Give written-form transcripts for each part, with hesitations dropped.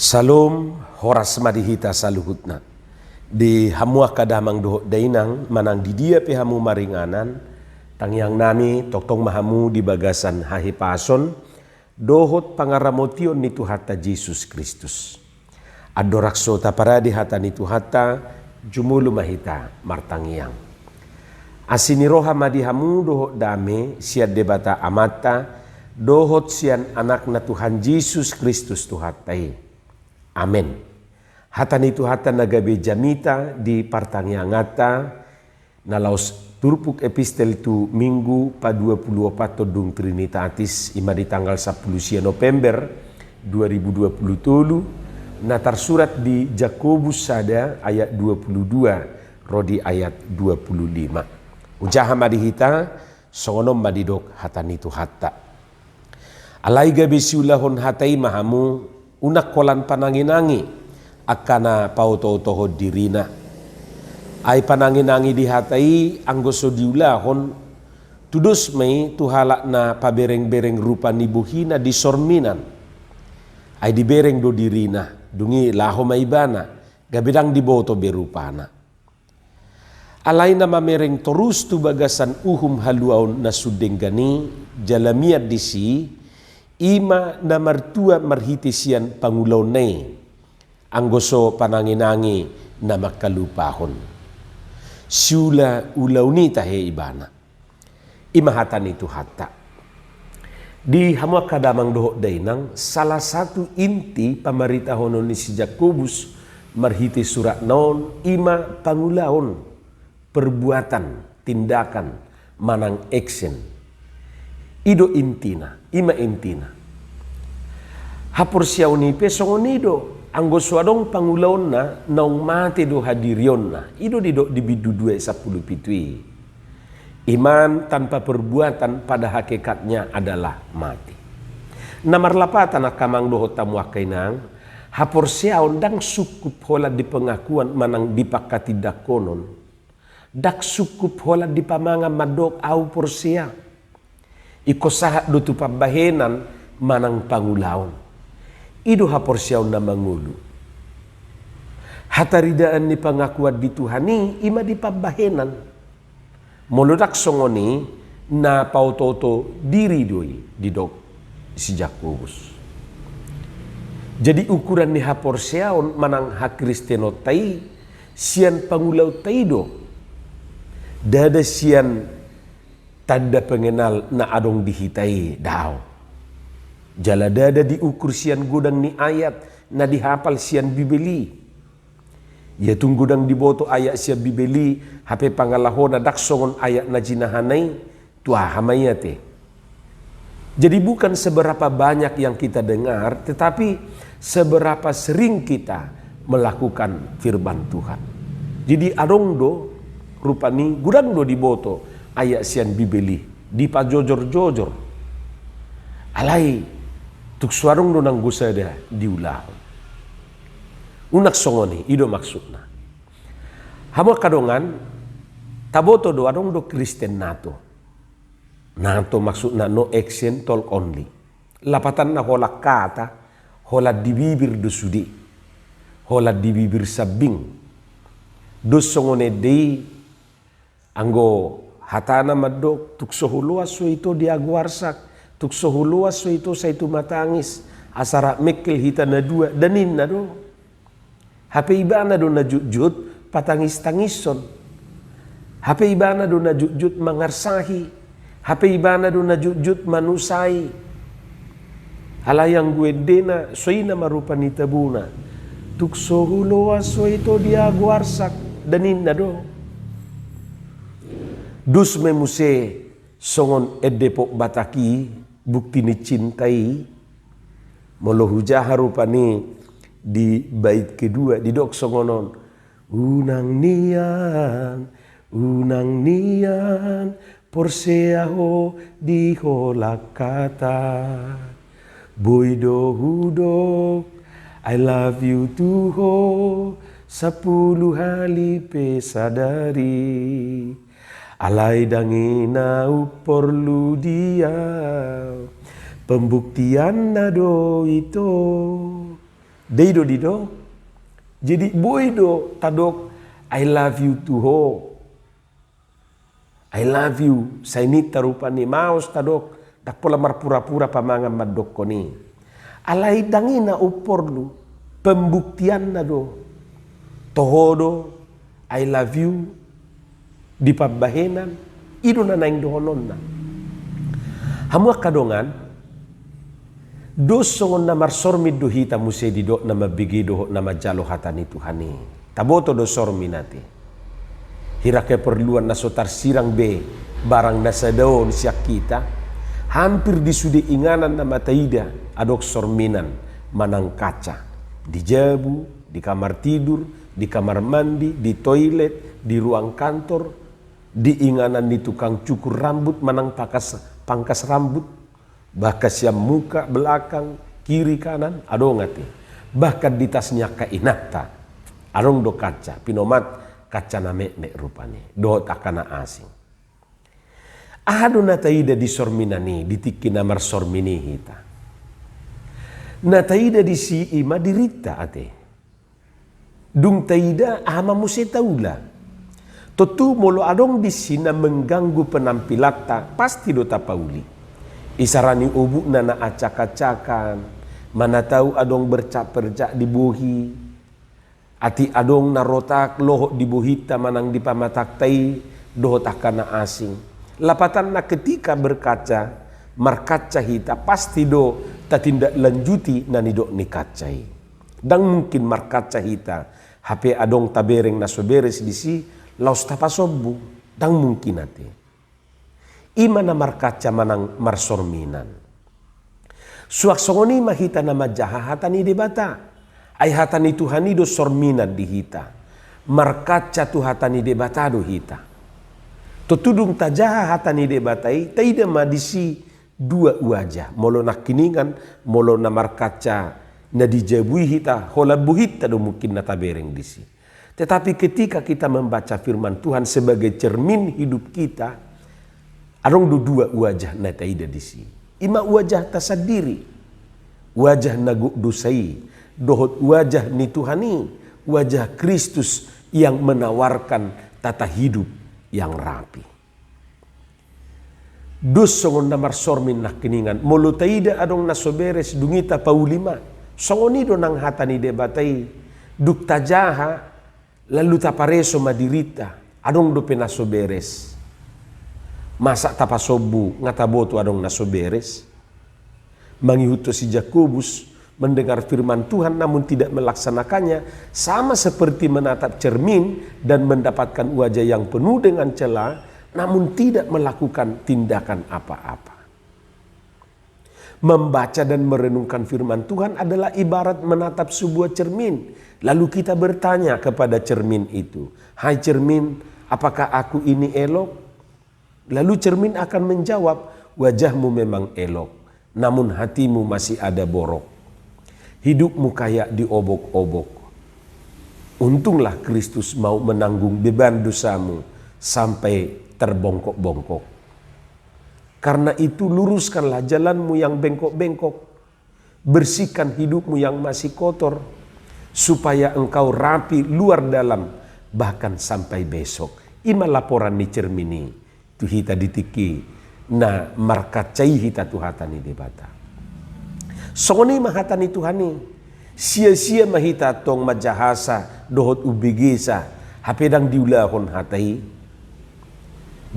Salom horas madihita saluhutna. Di hamua kadamang dohok dainang manang di dia pe hamu maringanan tangyang nami toktong mahamu di bagasan hahi pason dohot pangaramotion ni Tuhata Yesus Kristus. Adorakso taparadi hata ni Tuhata jumulu mahita martangiang. Asini roha madihamu dohot dame siad debata amata dohot sian anak na Tuhan Yesus Kristus Tuhatai. Amin. Hata ni Tuhata nagabe jamita di partangiangata nalaos turpuk epistel tu minggu pa 24 dung Trinitatis ima di tanggal 10 November 2020 natar surat di Jakobus sada ayat 22 rodi ayat 25. Ujaha madihita songonom madidok hata ni Tuhata. Alai gabe siulahon hatai mahamu unak kolan pananginangi akana pauto-toho dirina. Ai pananginangi di hatai anggoso diulahon tudus mei tuhalak na pabereng-bereng rupa nibuhina di sorminan. Ai dibereng do dirina dungi laho maibana gabedang diboto berupana. Alai na mamereng torus tu bagasan uhum haluaun na sudenggani jalamiat disi ima na martua marhitisian pangulaw nay anggoso pananginangi na makalupahon. Siula ulaw ni tahe ibana. Imahatan itu hata. Di hamua kadamang dohok dainang salah satu inti pamaritahonon ni si Jakobus marhiti surat naon ima pangulaon perbuatan tindakan manang action. Ido intina, ima intina. Hapor siyaw ni pesongonido, anggo suadong pangulaon na, naong mati do hadirion na, ido dido dibidudue 10 pitui. Iman tanpa perbuatan pada hakikatnya adalah mati. Namarlapatan akamang doho tamuakay nang, hapor siyaw dang sukup hola di pengakuan manang dipakati dakonon, dak sukup hola di pamanga madok au por siya. Iko sahat do tu pabahenan manang pangulaon. Ido hapor siyaw na mangulu. Hataridaan ni pangakuan di Tuhani ima di pabahenan. Molodak songoni na pautoto diri doi didok si Jakobus. Jadi ukuran ni hapor siyaw manang hakristeno tai sian pangulaw taido. Dada sian tanda pengenal na adong dihitai daw. Jaladada diukur sian gudang ni ayat na dihapal sian bibeli. Ya tung gudang diboto ayat sian bibeli hape pangalahona daksongon ayat na jinahanay tuah hamayate. Jadi bukan seberapa banyak yang kita dengar tetapi seberapa sering kita melakukan firman Tuhan. Jadi adong do rupani gudang do diboto ayat sian bibeli di pajojor-jojor alai tuk suarong do nang gusada diulah unak songoni ido maksudna hamo kadongan taboto do adong do Kristen nato maksudna no action talk only lapatan na hola kata hola di bibir do sudi hola di bibir sabing do songone dei anggo hatana madok tuk sohuluas so ito diagwarsak tuk sohuluas so ito sa ito matangis asara mekil hita na dua danin na do hape ibana do na jutjut patangis tangison hape ibana do na jutjut mangarsahi hape ibana do na jutjut manusai halayang guedena so ina marupa ni tabuna tuk sohuluas so ito diagwarsak danin na do. Dus memuse songon edepok bataki bukti ni cintai molohuja harupani di bait kedua di dok songonon unang nian porseaho di holak kata boydo hudok I love you tuho 10 hali pesadari alai dangina uporlu dia pembuktian nado itu Deido dido. Jadi boido tadok I love you tuho. I love you. Sainita rupani maos tadok. Tak pola marpura-pura pamangan madok koni. Alai dangina uporlu. Pembuktian na do. Tohodo. I love you. Di pabahenan. Ido na naing dohonon na. Hamua kadongan. Dosongon na marsormi do hita muse di do na mabigi do na majalo hatani Tuhani. Taboto do sormi nati. Hira keperluan na sotar sirang be barang nasa daon siak kita. Hampir di sudi inganan na mataida adok sorminan manang kaca. Di jabu, di kamar tidur, di kamar mandi, di toilet, di ruang kantor, di inganan di tukang cukur rambut manang pangkas rambut. Bahkan siam muka, belakang, kiri, kanan, adong ngati. Bahkan di tasnya kainata, adong do kaca, pinomat kaca na mek rupane, do takana asing. Ado na taida di sorminani, di tiki namar sormini hita. Na taida di si ima dirita ate. Dung taida ama muse taula. Totu molo adong di sina mengganggu penampilata, pasti do tapauli. Isarani ubu nana acak-acakan, mana tahu adong bercak-bercak di bohi, ati adong narotak lohok di bohita manang di pamatak tai dohot akana asing. Lapatan na ketika berkaca, markaca hita pasti do tatindak lanjuti nani do ni kacai. Dan mungkin markaca hita, HP adong tabereng na soberes di si, laos tapasobu, dan mungkin ate. Ima na markaca manang marsorminan. Suak songoni mahita na majaha hatani debata. Ay hatani Tuhani do sorminan di hita. Markaca tu hatani debata do hita. Tutudung tajaha hatani debatai. Taida madisi dua wajah. Molo nak kiningan, molo na markaca na dijabui hita. Hola buhita do mungkin na tabereng disi. Tetapi ketika kita membaca firman Tuhan sebagai cermin hidup kita, adong dua wajah na taida disi. Ima wajah tasadiri, wajah nagu dosai, dohot wajah ni Tuhani, wajah Kristus yang menawarkan tata hidup yang rapi. Dus songon namar sormin nak keningan, molo taida adong nasoberes dungita paulima, songoni do nang hatani debatai, duk tajaha, lalu tapareso madirita, adong do penasoberes. Masa tapasobu ngataboto adong nasoberes. Mangihuto si Jakobus mendengar firman Tuhan namun tidak melaksanakannya, sama seperti menatap cermin dan mendapatkan wajah yang penuh dengan celah namun tidak melakukan tindakan apa-apa. Membaca dan merenungkan firman Tuhan adalah ibarat menatap sebuah cermin. Lalu kita bertanya kepada cermin itu, "Hai cermin, apakah aku ini elok?" Lalu cermin akan menjawab, wajahmu memang elok, namun hatimu masih ada borok. Hidupmu kayak diobok-obok. Untunglah Kristus mau menanggung beban dosamu sampai terbongkok-bongkok. Karena itu luruskanlah jalanmu yang bengkok-bengkok. Bersihkan hidupmu yang masih kotor. Supaya engkau rapi luar dalam bahkan sampai besok. Ima laporan ni cermini. Hita ditiki na markacai hita tuhatani debata. Songoni mahatani Tuhani. Sia-sia mahita tong majahasa dohot ubigesa. Hapedang diulahon hatai.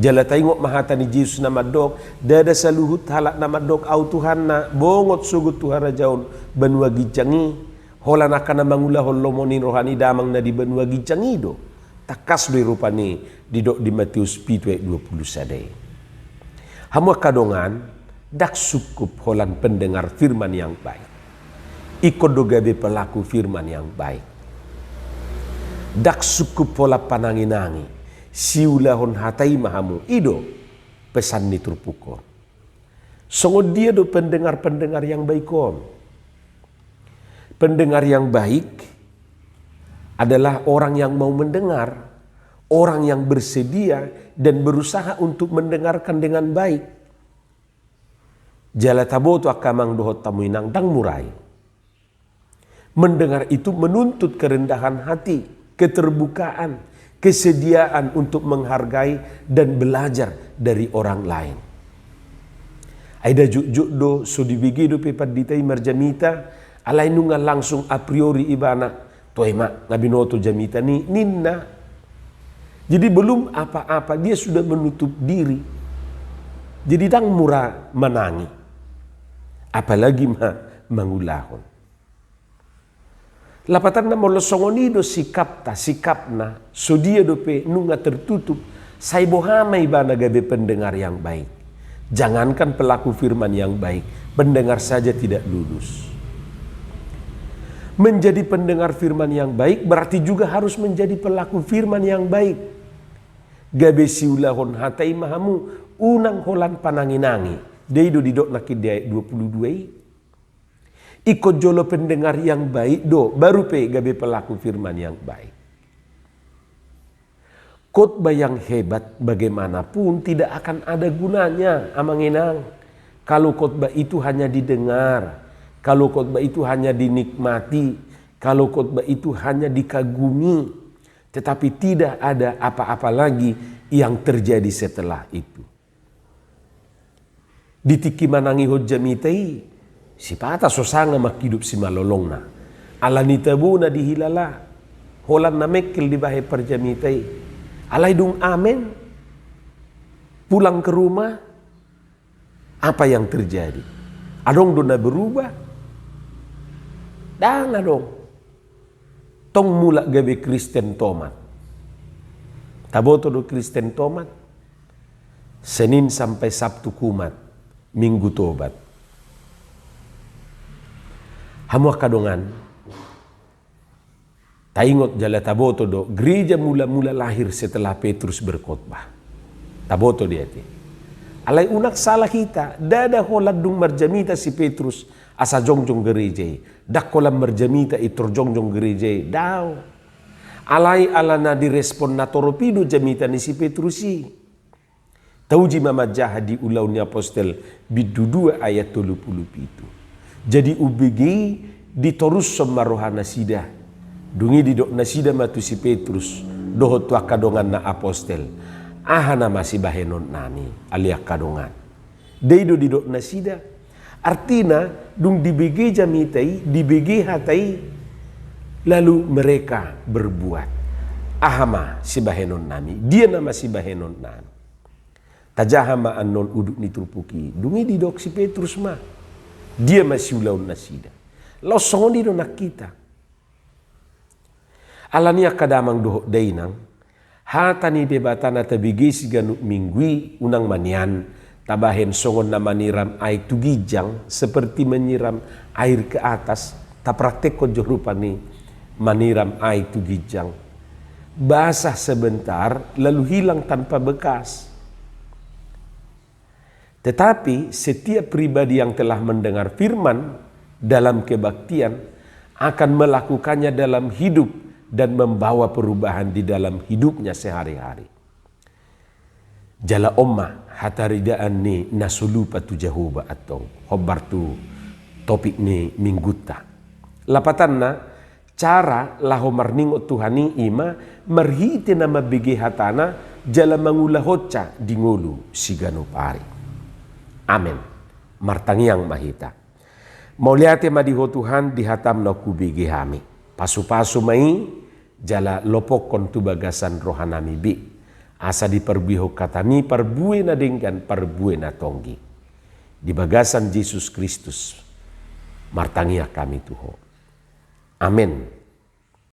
Jalatai ngok mahatani Yesus nama dok. Dada saluhut halak nama dok au Tuhan na bongot sugut Tuhan rajaun benua gijangi. Hola nakana mangulahon lomonin rohani damang na di benua gijangi do. Takas doi rupani didok di Matius 7:20 sadai. Hamua kadongan dak sukup holan pendengar firman yang baik. Ikut dogabe pelaku firman yang baik. Dak sukup pola pananginangi. Siulahon hatai mahamu ido pesan ni turpukon. Songo dia do pendengar-pendengar yang baikon. Pendengar yang baik adalah orang yang mau mendengar, orang yang bersedia dan berusaha untuk mendengarkan dengan baik. Jala taboto akamang dohot tamuinang dang murai. Mendengar itu menuntut kerendahan hati, keterbukaan, kesediaan untuk menghargai dan belajar dari orang lain. Aida juk do so dibigido pe paditai marjamita alai nunga langsung a priori ibana toema ngabinoto jamita ni ninna. Jadi belum apa-apa dia sudah menutup diri. Jadi dang murah menangi. Apalagi mangulahon. Lapatan na molosongonido sikapna so dia dope nunga tertutup sai bohamai bana gabe pendengar yang baik. Jangankan pelaku firman yang baik, pendengar saja tidak lulus. Menjadi pendengar firman yang baik berarti juga harus menjadi pelaku firman yang baik. Gabe siulahon hatai mahamu unang holan pananginangi. Deido didok nakid dia 22 ikut jolo pendengar yang baik do baru pe gabe pelaku firman yang baik. Khotbah yang hebat bagaimanapun tidak akan ada gunanya amanginang kalau khotbah itu hanya didengar, kalau khotbah itu hanya dinikmati, kalau khotbah itu hanya dikagumi, tetapi tidak ada apa-apa lagi yang terjadi setelah itu. Ditiki manangi hojjamitai si pata sosanga makhidup si malolongna. Alani tabuna dihilala. Holan na mekil di bahe perjamitai. Alay dung amen. Pulang ke rumah. Apa yang terjadi? Adong dona berubah. Dan adong. Tong mula gabe Kristen tomat. Taboto do Kristen tomat. Senin sampai Sabtu kumat. Minggu tobat. Hamuak kadongan, taingot jala taboto do, gereja mula-mula lahir setelah Petrus berkhotbah. Taboto dia ti. Alai unak salah kita, dada holat dung marjamita si Petrus asa jongjong gereja. Dak kolam marjamita itor jongjong gereja. Daw. Alai alana direspon na toropido jamita ni si Petrusi. Tauji mama jaha di ulau ni apostel bidu 2 ayat 30 itu. Jadi ubigi ditorus semaroha nasida. Dungi didok nasida matu si Petrus. Dohot tua kadongan na apostel. Ahana masih bahenon nami alia kadongan. Deido didok nasida. Artina dung dibigi jamitai, dibigi hatai. Lalu mereka berbuat. Ahama si bahenon nami. Dia nama si bahenon nami. Tajahama anon uduk nitrupuki. Dungi didok si Petrus mah. Dia masih ulau nasida. Lau songon di nak kita. Alania kadamang dohok dainang. Hatani debatana tabigi siganu minggui unang manian. Tabahen songon na maniram air tugijang. Seperti menyiram air ke atas. Tapraktek ko jorupani maniram air tugijang. Basah sebentar lalu hilang tanpa bekas. Tetapi setiap pribadi yang telah mendengar firman dalam kebaktian akan melakukannya dalam hidup dan membawa perubahan di dalam hidupnya sehari-hari. Jala omma hataridaan ni nasulupa tu jahuba atong hobar tu topik ni mingguta. Lapatanna cara lahomar ningot Tuhani ima merhiti na mabigi hatana jala mangulahotca di ngulu sigano pari. Amen. Martangiang mahita. Mauliate madiho Tuhan dihatam na kubigi hami. Pasu-pasu mai jala lopok kon tu bagasan rohanami bi. Asa diperbiho katani parbue na dengkan parbue na tonggi. Di bagasan Yesus Kristus. Martangia kami Tuho. Amen.